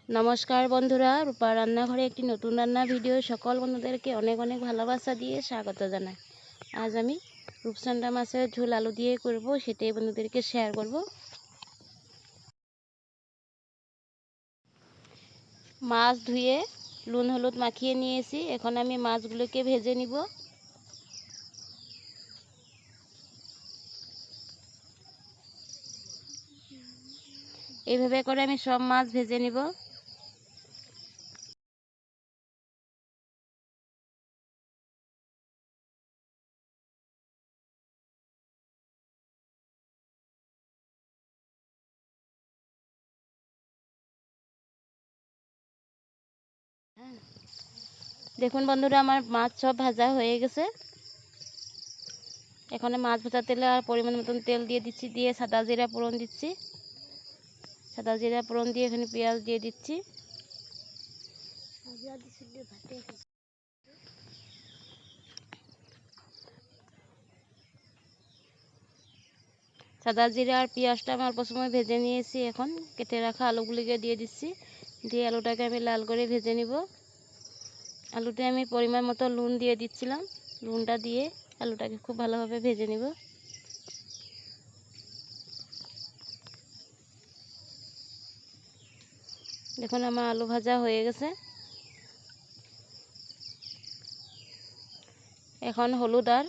নমস্কার বন্ধুরা, রূপা রান্নাঘরে একটি নতুন রান্না ভিডিও সকল বন্ধুদেরকে অনেক অনেক ভালোবাসা দিয়ে স্বাগত জানাই। আজ আমি রূপচাঁদা মাছের ঝোল আলু দিয়ে করব, সেটাই বন্ধুদেরকে শেয়ার করব। মাছ ধুয়ে নুন হলুদ মাখিয়ে নিয়েছি। এখন আমি মাছগুলোকে ভেজে নিব। এইভাবে করে আমি সব মাছ ভেজে নিব। দেখুন বন্ধুরা, আমার মাছ সব ভাজা হয়ে গেছে। এখানে মাছ ভাজা তেলে আর পরিমাণ মতন তেল দিয়ে দিচ্ছি, দিয়ে সাদা জিরা ফোড়ন দিচ্ছি। সাদা জিরা ফোড়ন দিয়ে এখানে পেঁয়াজ দিয়ে দিচ্ছি। সাদা জিরা আর পেঁয়াজটা আমি অল্প সময় ভেজে নিয়েছি। এখন কেটে রাখা আলুগুলিকে দিয়ে দিচ্ছি, দিয়ে আলুটাকে আমি লাল করে ভেজে নিব। আলুতে আমি পরিমাণ মতো নুন দিয়ে দিচ্ছিলাম। নুনটা দিয়ে আলুটাকে খুব ভালোভাবে ভেজে নিব। দেখুন আমার আলু ভাজা হয়ে গেছে। এখন হলুদ আর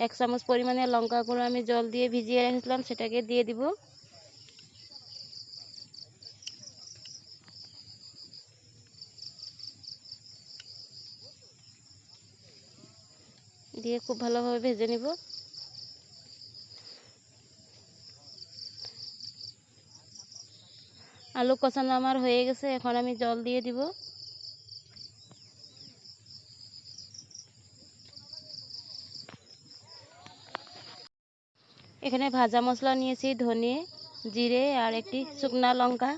1 চামচ পরিমাণে লঙ্কা গুঁড়ো আমি জল দিয়ে ভিজিয়ে রেখেছিলাম, সেটাকে দিয়ে দিব। দিয়ে খুব ভালোভাবে ভেজে নিব। আলু কষানো আমার হয়ে গেছে। এখন আমি জল দিয়ে দিব। এখানে ভাজা মশলা নিয়েছি, ধনে, জিরে আর একটি শুকনা লঙ্কা।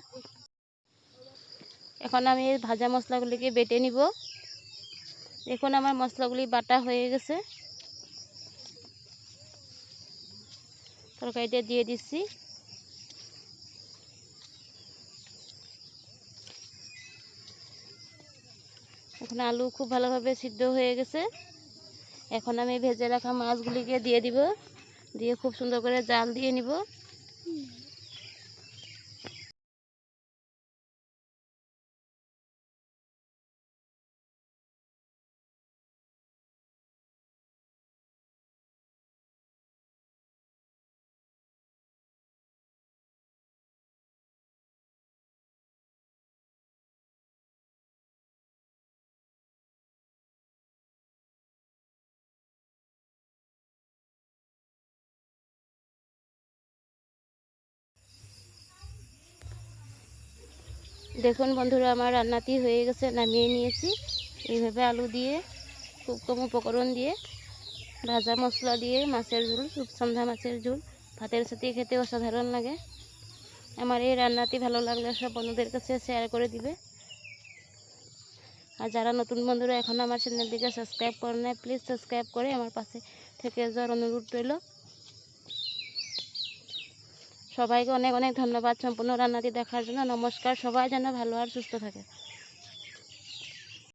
এখন আমি এই ভাজা মশলাগুলিকে বেটে নিব। দেখুন আমার মশলাগুলি বাটা হয়ে গেছে। তরকারিতে দিয়ে দিচ্ছি। এখন আলু খুব ভালোভাবে সিদ্ধ হয়ে গেছে। এখন আমি ভেজে রাখা মাছগুলিকে দিয়ে দিব, দিয়ে খুব সুন্দর করে জাল দিয়ে নিব। দেখুন বন্ধুরা, আমার রান্নাটি হয়ে গেছে, নামিয়ে নিয়েছি। এইভাবে আলু দিয়ে খুব কম উপকরণ দিয়ে ভাজা মশলা দিয়ে মাছের ঝোল, রূপচাঁদা মাছের ঝোল ভাতের সাথে খেতে অসাধারণ লাগে। আমার এই রান্নাটি ভালো লাগলে সব বন্ধুদের কাছে শেয়ার করে দিবে। আর যারা নতুন বন্ধুরা এখন আমার চ্যানেলটিকে সাবস্ক্রাইব করে নেয়, প্লিজ সাবস্ক্রাইব করে আমার পাশে থেকে যাওয়ার অনুরোধ রইল। সবাইকে অনেক অনেক ধন্যবাদ সম্পূর্ণ রান্নাটি দেখার জন্য। নমস্কার। সবাই যেন ভালো আর সুস্থ থাকে।